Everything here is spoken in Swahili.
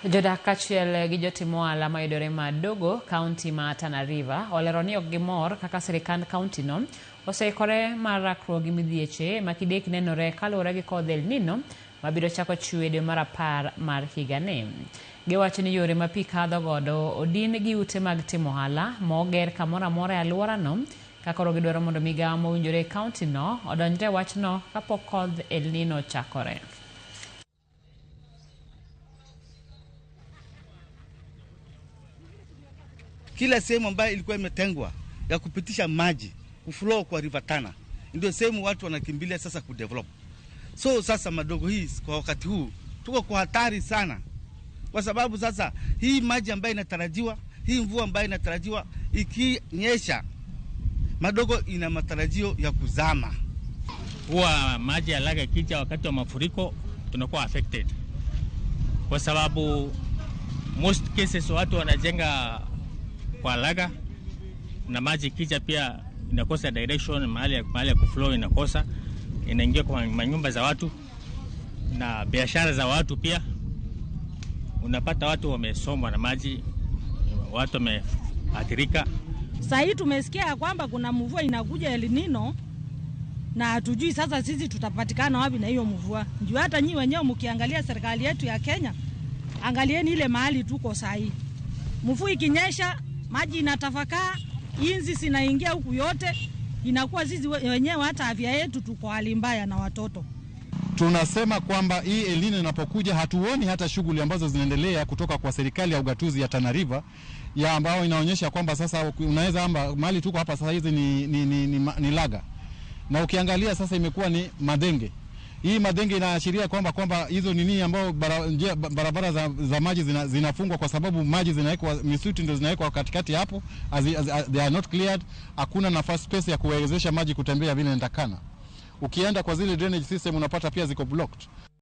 Jodak kachiel gi jotimo ohala mayudore madogo kaunti ma Tana River olero ni ok gimor kaka sirikand kaunti no oseikore mar rakruok gi midhieche ma kidek nenore kaluwore gi koth El Nino mabiro chako chwe dwe mar 10 mar higani. Giwacho ni yore ma pi kadho godo odin gi ute mag timo ohala moger kamoro amora e alworano ka koro gidwaro mondo migawo mowinjore kaunti no odonjre wachno kapok koth El Nino chakore. Kila sehemu ambayo ilikuwa imetengwa ya kupitisha maji kuflow kwa River Tana ndio sehemu watu wanakimbilia sasa kudevelop. So sasa madogo hii kwa wakati huu tuko kwa hatari sana, kwa sababu sasa hii maji ambayo inatarajiwa, hii mvua ambayo inatarajiwa ikinyesha, madogo ina matarajio ya kuzama. Huwa maji ya laga ikija wakati wa mafuriko tunakuwa affected, kwa sababu most cases watu wanajenga kwa laga na maji ikija pia inakosa direction, mahali ya kuflow inakosa, inaingia kwa manyumba za watu na biashara za watu pia. Unapata watu wamesombwa na maji, watu wameathirika. Sasa hii tumesikia kwamba kuna mvua inakuja El Nino na hatujui sasa sisi tutapatikana wapi na hiyo mvua. Ndio hata nyinyi wenyewe mkiangalia serikali yetu ya Kenya, angalieni ile mahali tuko sasa hii. Mvua ikinyesha maji inatafakaa, inzi zinaingia huku yote, inakuwa sisi wenyewe hata afya yetu tuko hali mbaya na watoto. Tunasema kwamba hii El Nino inapokuja hatuoni hata shughuli ambazo zinaendelea kutoka kwa serikali ya ugatuzi ya Tana River ya ambao inaonyesha kwamba sasa unaweza amba mahali tuko hapa sasa hizi ni laga. Na ukiangalia sasa imekuwa ni madenge. Hii madenge inaashiria kwamba hizo nini ambao barabara za maji zinafungwa kwa sababu maji zinawekwa, misuti ndio zinawekwa katikati hapo, they are not cleared. Hakuna nafasi space ya kuwezesha maji kutembea vile inatakana. Ukienda kwa zile drainage system unapata pia ziko blocked.